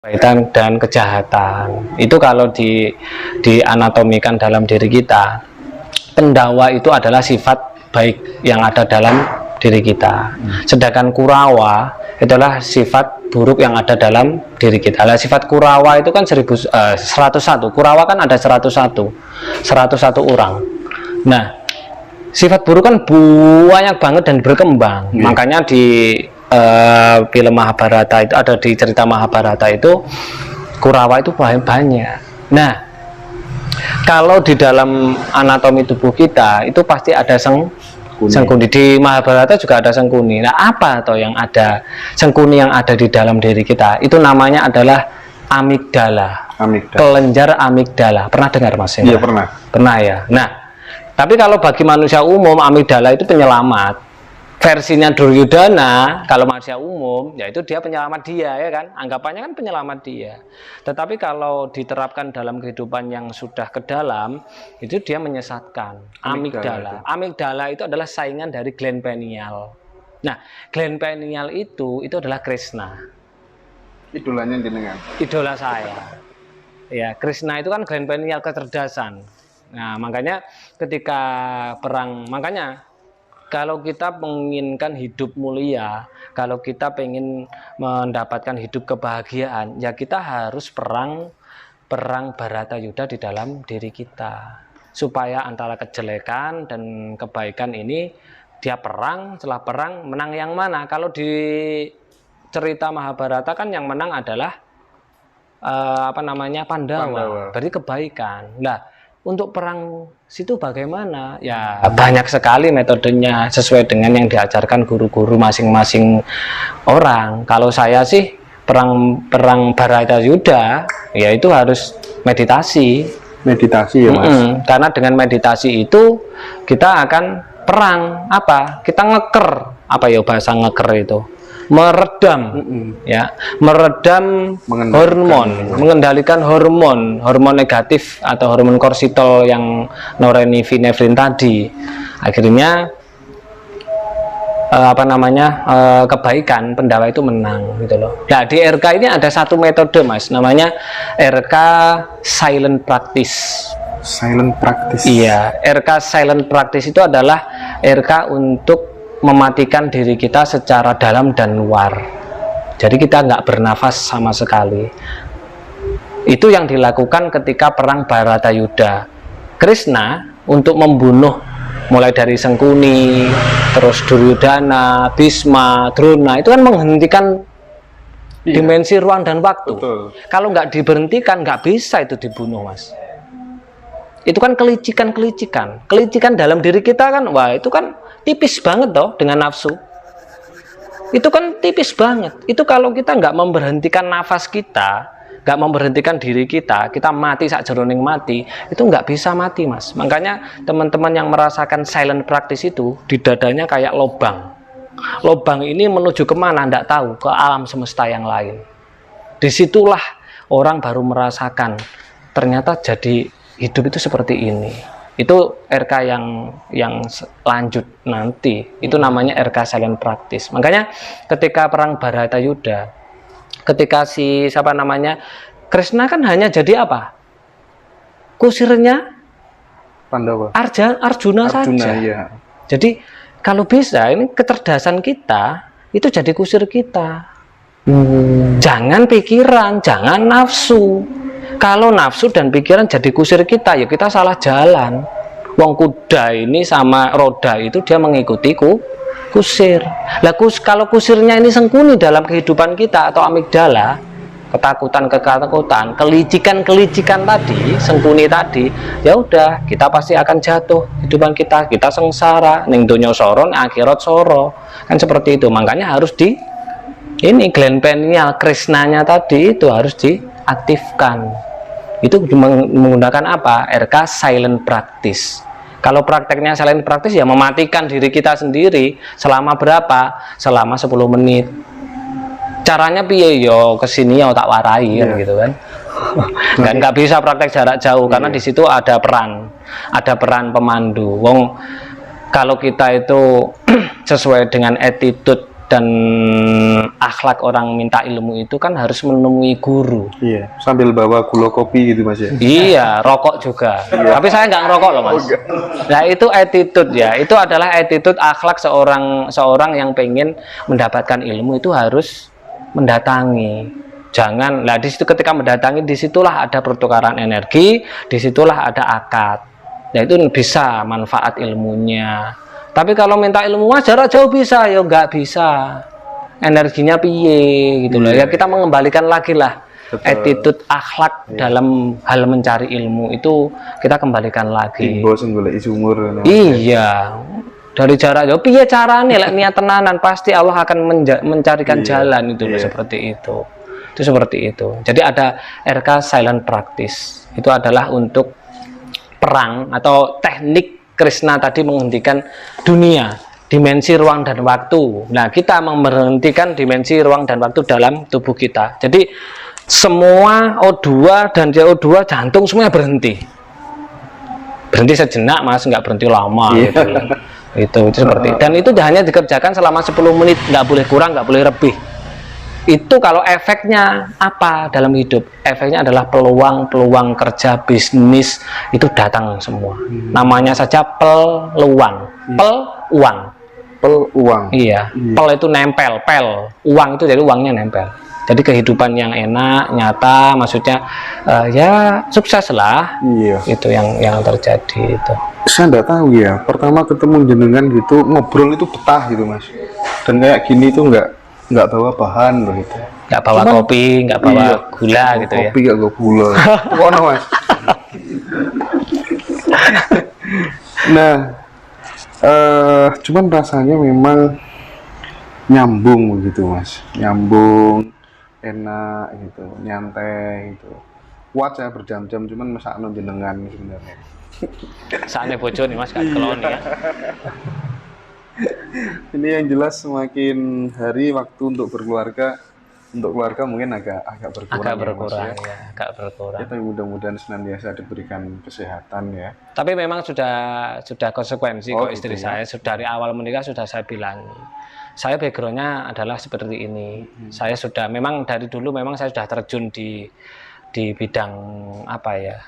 kebaikan dan kejahatan. Itu kalau dianatomikan dalam diri kita, pendawa itu adalah sifat baik yang ada dalam diri kita. Sedangkan kurawa itulah sifat buruk yang ada dalam diri kita. Lah sifat kurawa itu kan 101. Kurawa kan ada 101 orang. Nah, sifat buruk kan banyak banget dan berkembang. Makanya di film Mahabharata itu, ada di cerita Mahabharata itu, Kurawa itu banyak. Nah, kalau di dalam anatomi tubuh kita itu pasti ada sengkuni. Di Mahabharata juga ada sengkuni. Nah, apa atau yang ada sengkuni yang ada di dalam diri kita? Itu namanya adalah amigdala. Kelenjar amigdala. Pernah dengar, Mas? Iya, pernah. Pernah ya. Nah, tapi kalau bagi manusia umum, amigdala itu penyelamat. Versinya Duryudana, kalau manusia umum, yaitu dia penyelamat dia, ya kan? Anggapannya kan penyelamat dia. Tetapi kalau diterapkan dalam kehidupan yang sudah ke dalam, itu dia menyesatkan. Amigdala. Amigdala itu adalah saingan dari gland pineal. Nah, gland pineal itu adalah Krishna. Idolanya jenengan. Idola saya. Ya, Krishna itu kan gland pineal, kecerdasan. Nah, makanya ketika perang, makanya kalau kita menginginkan hidup mulia, kalau kita pengen mendapatkan hidup kebahagiaan, ya kita harus perang Bharatayuddha di dalam diri kita, supaya antara kejelekan dan kebaikan ini dia perang, setelah perang menang yang mana? Kalau di cerita Mahabharata kan yang menang adalah Pandawa. Berarti kebaikan. Nah, untuk perang situ bagaimana? Ya banyak sekali metodenya sesuai dengan yang diajarkan guru-guru masing-masing orang. Kalau saya sih perang Bharatayuddha ya itu harus meditasi. Meditasi ya, Mas. Karena dengan meditasi itu kita akan perang apa? Kita ngeker, apa ya bahasa ngeker itu? Meredam, ya, meredam hormon, mengendalikan hormon negatif atau hormon kortisol yang norepinefrin tadi. Akhirnya kebaikan pendawa itu menang, gitu loh. Nah, di RK ini ada satu metode, Mas, namanya RK silent practice. Silent practice. Iya, RK silent practice itu adalah RK untuk mematikan diri kita secara dalam dan luar. Jadi kita nggak bernafas sama sekali. Itu yang dilakukan ketika perang Bharatayuddha. Krishna untuk membunuh mulai dari Sengkuni, terus Duryudana, Bhisma, Drona, itu kan menghentikan dimensi ruang dan waktu. Betul. Kalau nggak diberhentikan, nggak bisa itu dibunuh, Mas. Itu kan kelicikan dalam diri kita kan, wah itu kan tipis banget toh dengan nafsu. Itu kan tipis banget. Itu kalau kita nggak memberhentikan nafas kita, nggak memberhentikan diri kita, kita mati sakjeroning mati, itu nggak bisa mati, Mas. Makanya teman-teman yang merasakan silent practice itu di dadanya kayak lobang. Lobang ini menuju kemana? Nggak tahu, ke alam semesta yang lain. Disitulah orang baru merasakan ternyata jadi hidup itu seperti ini. Itu RK yang lanjut nanti, itu namanya RK silent practice. Makanya ketika perang Bharatayuddha, ketika Krishna kan hanya jadi apa? Kusirnya Pandawa. Arjuna saja. Ya. Jadi kalau bisa ini kecerdasan kita itu jadi kusir kita. Jangan pikiran, jangan nafsu. Kalau nafsu dan pikiran jadi kusir kita, ya kita salah jalan. Wong kuda ini sama roda itu dia mengikuti kusir. Lah kalau kusirnya ini Sengkuni dalam kehidupan kita atau amigdala, ketakutan, kelicikan tadi, Sengkuni tadi, ya udah kita pasti akan jatuh kehidupan kita sengsara, ning donya soro, akhirat soro. Kan seperti itu. Makanya harus gland pineal Krishnanya tadi itu harus diaktifkan. Itu menggunakan apa? RK silent practice. Kalau prakteknya silent practice ya mematikan diri kita sendiri selama berapa? Selama 10 menit. Caranya piye yo kesini ya tak warai kan gitu kan. Nggak bisa praktek jarak jauh karena di situ ada peran pemandu. Wong kalau kita itu sesuai dengan attitude dan akhlak orang minta ilmu itu kan harus menemui guru. Iya, sambil bawa gula kopi gitu Mas ya. Iya, rokok juga. Tapi saya nggak ngerokok loh Mas. Nah itu attitude ya, itu adalah attitude akhlak seorang yang pengen mendapatkan ilmu itu harus mendatangi. Jangan, nah di situ ketika mendatangi disitulah ada pertukaran energi, disitulah ada akad. Nah itu bisa manfaat ilmunya. Tapi kalau minta ilmu Mas jarak jauh bisa, ya nggak bisa. Energinya piye gitu loh. Ya kita mengembalikan lagi lah. Betul. Attitude akhlak dalam hal mencari ilmu itu kita kembalikan lagi. Iya. Dari jarak jauh piye carane lek niat tenanan pasti Allah akan mencarikan jalan itu loh, seperti itu. Itu seperti itu. Jadi ada RK silent practice. Itu adalah untuk perang atau teknik Krishna tadi menghentikan dunia, dimensi ruang dan waktu. Nah, kita memberhentikan dimensi ruang dan waktu dalam tubuh kita. Jadi semua O2 dan CO2 jantung semuanya berhenti. Berhenti sejenak Mas, nggak berhenti lama gitu. Itu seperti. Dan itu hanya dikerjakan selama 10 menit, nggak boleh kurang, nggak boleh lebih. Itu kalau efeknya apa dalam hidup? Efeknya adalah peluang-peluang kerja, bisnis itu datang semua. Namanya saja peluang, peluang. Peluang. Iya, pel itu nempel, pel. Uang itu jadi uangnya nempel. Jadi kehidupan yang enak, nyata, maksudnya ya sukses lah. Iya. Itu yang terjadi itu. Saya nggak tahu ya. Pertama ketemu jenengan gitu, ngobrol itu betah gitu Mas. Dan kayak gini tuh nggak bawa bahan begitu, nggak bawa kopi, nggak bawa gula gitu ya. Kopi nggak bawa gula. Mana Mas? Nah, cuman rasanya memang nyambung begitu Mas, nyambung, enak gitu, nyantai gitu. Kuat saya berjam-jam, cuman mesakno jenengan sebenarnya. Saatnya bocor nih Mas, gak kelon ya. Ini yang jelas semakin hari waktu untuk berkeluarga, untuk keluarga mungkin agak berkurang. Agak berkurang ya, agak berkurang. Tapi mudah-mudahan senantiasa diberikan kesehatan ya. Tapi memang sudah konsekuensi kok istri gitu saya. Dari awal menikah sudah saya bilang. Saya backgroundnya adalah seperti ini. Saya sudah memang dari dulu memang saya sudah terjun di bidang apa ya,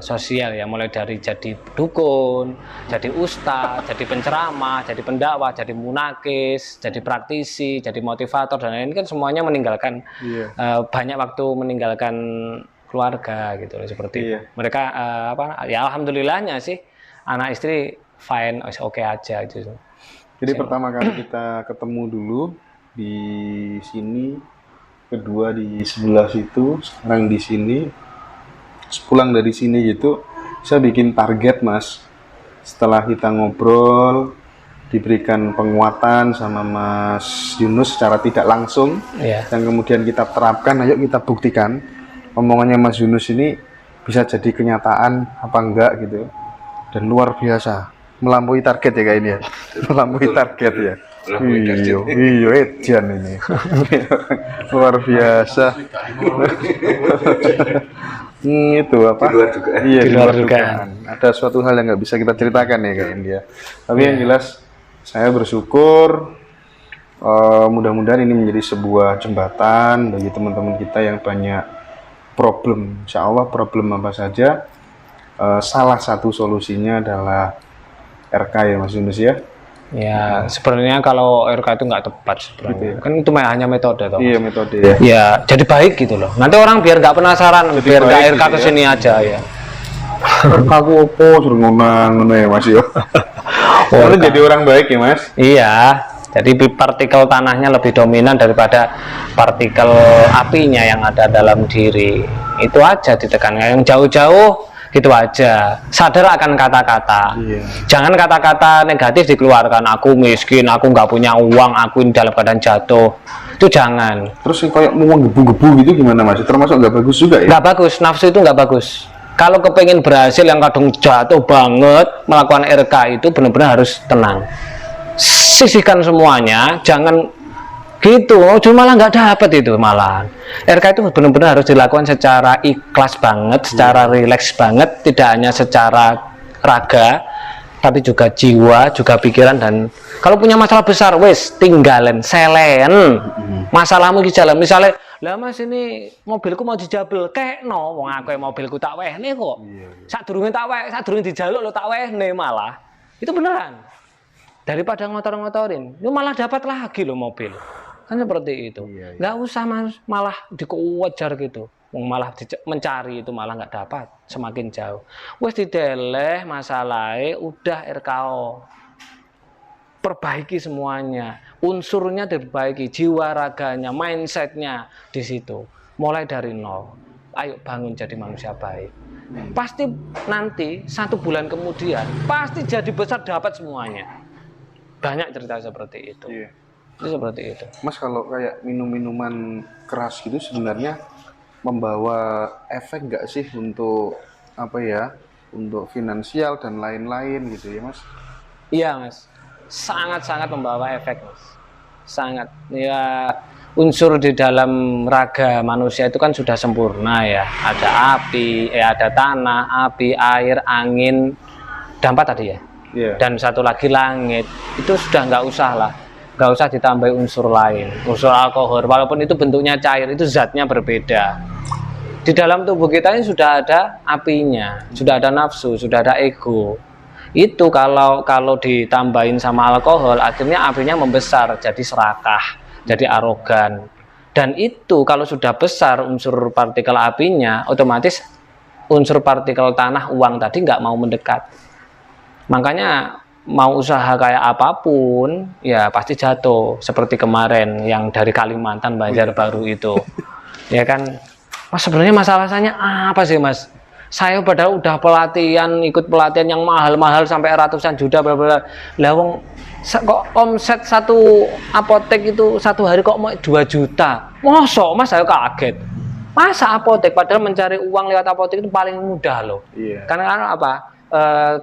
sosial ya, mulai dari jadi dukun, jadi ustadz, jadi penceramah, jadi pendakwah, jadi munakis, jadi praktisi, jadi motivator dan lain-lain, kan semuanya meninggalkan banyak waktu meninggalkan keluarga gitu seperti mereka ya alhamdulillahnya sih anak istri fine, oke aja gitu. Jadi pertama kali kita ketemu dulu di sini, kedua di sebelah situ, sekarang di sini. Pulang dari sini gitu, saya bikin target Mas. Setelah kita ngobrol, diberikan penguatan sama Mas Yunus secara tidak langsung, dan kemudian kita terapkan, ayo kita buktikan omongannya Mas Yunus ini bisa jadi kenyataan apa enggak gitu. Dan luar biasa, melampaui target ya kayak ini ya, melampaui target ya. Iya, Edian ini luar biasa. Itu apa? Di luar dugaan. Ada suatu hal yang nggak bisa kita ceritakan ya kayak dia. Tapi yang jelas saya bersyukur. Mudah-mudahan ini menjadi sebuah jembatan bagi teman-teman kita yang banyak problem. Insya Allah problem apa saja. Salah satu solusinya adalah RK ya Mas Yunus ya. Ya, sebenarnya kalau RK itu nggak tepat sebenarnya. Kan itu hanya metode toh. Iya, metode ya. Ya, jadi baik gitu loh. Nanti orang biar nggak penasaran, jadi biar nggak RK ke sini aja ya. RK aku opo suruh ngono ya Mas yo. Lalu jadi orang baik ya Mas? Iya. Jadi partikel tanahnya lebih dominan daripada partikel apinya yang ada dalam diri. Itu aja ditekankan. Yang jauh-jauh gitu aja, sadar akan kata-kata. Jangan kata-kata negatif dikeluarkan, aku miskin, aku nggak punya uang, aku ini dalam keadaan jatuh, itu jangan. Terus yang kayak mau gebu-gebu gitu gimana Mas? Termasuk nggak bagus juga ya? Nggak bagus, nafsu itu nggak bagus. Kalau kepengen berhasil yang kadang jatuh banget melakukan RK itu benar-benar harus tenang, sisihkan semuanya, jangan gitu, cuma malah nggak dapat itu malah. RK itu benar-benar harus dilakukan secara ikhlas banget, secara rileks banget, tidak hanya secara raga, tapi juga jiwa, juga pikiran. Dan kalau punya masalah besar, wes tinggalin, selen. Masalahmu di jalan, misalnya, lah mas ini mobilku mau dijabel, kayak no, wong aku mobilku tak wehne kok. Sadurunge tak weh, sadurunge dijaluk lo tak wehne malah. Itu beneran. Daripada ngotor-ngotorin, itu malah dapat lagi lo mobil. Kan seperti itu. Nggak usah mas, malah dikewajar gitu. Malah mencari itu malah nggak dapat, semakin jauh. Wes dideleh masalahnya, udah RKO. Perbaiki semuanya, unsurnya diperbaiki, jiwa raganya, mindsetnya di situ. Mulai dari nol. Ayo bangun jadi manusia baik. Pasti nanti 1 bulan kemudian pasti jadi besar, dapat semuanya. Banyak cerita seperti itu. Itu seperti itu. Mas, kalau kayak minum-minuman keras gitu sebenarnya membawa efek nggak sih untuk apa ya, untuk finansial dan lain-lain gitu ya mas? Iya mas, sangat-sangat membawa efek mas. Sangat. Ya, unsur di dalam raga manusia itu kan sudah sempurna ya. Ada api, ada tanah, api, air, angin, dan 4 tadi ya. Dan satu lagi langit. Itu sudah nggak usah lah. Nggak usah ditambahi unsur lain, unsur alkohol, walaupun itu bentuknya cair, itu zatnya berbeda. Di dalam tubuh kita ini sudah ada apinya, sudah ada nafsu, sudah ada ego. Itu kalau ditambahin sama alkohol, akhirnya apinya membesar, jadi serakah, jadi arogan. Dan itu kalau sudah besar unsur partikel apinya, otomatis unsur partikel tanah, uang tadi nggak mau mendekat. Makanya mau usaha kayak apapun ya pasti jatuh, seperti kemarin yang dari Kalimantan Banjarbaru itu. Ya kan mas, sebenarnya masalahnya apa sih mas? Saya padahal udah pelatihan, ikut pelatihan yang mahal-mahal sampai ratusan juta bla bla. Lah wong kok omset satu apotek itu satu hari kok mau 2 juta. Mosok mas, saya kaget. Masa apotek, padahal mencari uang lewat apotek itu paling mudah loh. Karena apa?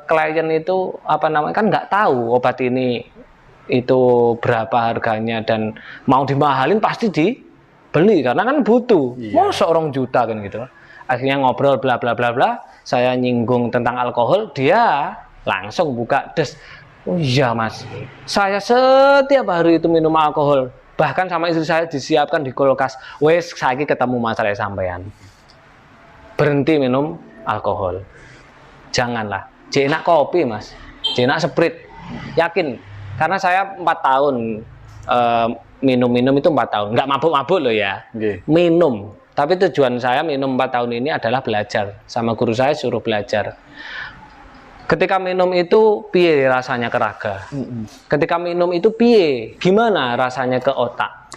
Klien itu apa namanya kan nggak tahu obat ini itu berapa harganya, dan mau dimahalin pasti dibeli karena kan butuh. Mau seorang juta kan gitu. Akhirnya ngobrol bla bla bla bla, saya nyinggung tentang alkohol, dia langsung buka des. Oh iya mas, saya setiap hari itu minum alkohol, bahkan sama istri saya disiapkan di kulkas. Wes saiki ketemu masalah sampean, berhenti minum alkohol. Janganlah, jenak kopi mas, jenak sprit, yakin. Karena saya 4 tahun minum itu 4 tahun, nggak mabuk-mabuk loh ya, minum. Tapi tujuan saya minum 4 tahun ini adalah belajar, sama guru saya suruh belajar. Ketika minum itu piye rasanya ke raga, ketika minum itu piye, gimana rasanya ke otak,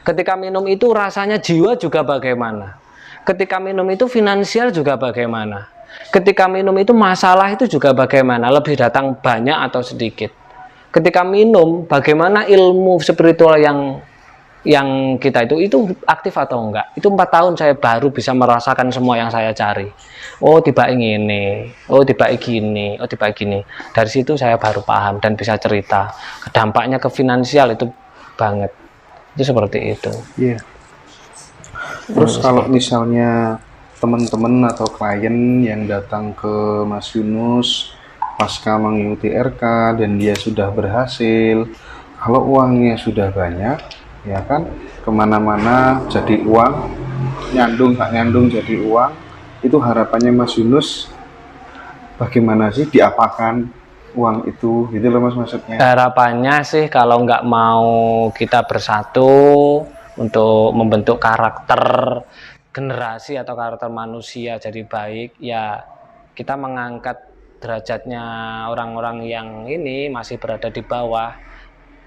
ketika minum itu rasanya jiwa juga bagaimana, ketika minum itu finansial juga bagaimana. Ketika minum itu masalah itu juga bagaimana, lebih datang banyak atau sedikit. Ketika minum, bagaimana ilmu spiritual yang kita itu aktif atau enggak. Itu 4 tahun saya baru bisa merasakan semua yang saya cari. Oh tiba ini, oh tiba gini, oh tiba gini. Dari situ saya baru paham dan bisa cerita. Dampaknya ke finansial itu banget. Itu seperti itu. Terus kalau misalnya teman-teman atau klien yang datang ke Mas Yunus pasca mengikuti RK dan dia sudah berhasil, kalau uangnya sudah banyak ya kan, kemana-mana jadi uang, nyandung gak nyandung jadi uang, itu harapannya Mas Yunus bagaimana sih, diapakan uang itu gitu loh mas maksudnya? Harapannya sih kalau nggak mau kita bersatu untuk membentuk karakter generasi atau karakter manusia jadi baik, ya kita mengangkat derajatnya orang-orang yang ini masih berada di bawah.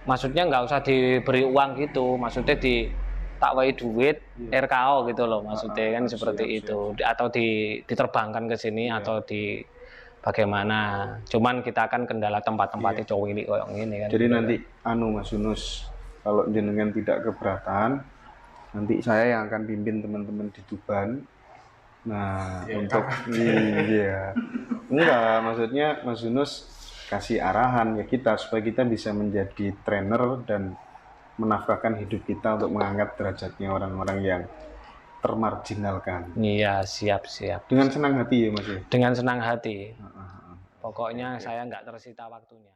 Maksudnya nggak usah diberi uang gitu, maksudnya ditakwai duit RKO gitu loh, maksudnya kan seperti itu. Atau diterbangkan ke sini atau di bagaimana. Cuman kita akan kendala tempat-tempatnya cowok ini kayak gini kan. Jadi nanti Mas Yunus, kalau jenengan tidak keberatan, nanti saya yang akan pimpin teman-teman di Tuban. Nah, untuk enggak, maksudnya Mas Yunus kasih arahan ya kita supaya kita bisa menjadi trainer dan menafkahkan hidup kita untuk mengangkat derajatnya orang-orang yang termarginalkan. Iya, siap. Dengan senang hati ya Mas ya? Dengan senang hati. Pokoknya Oke. saya nggak tersita waktunya.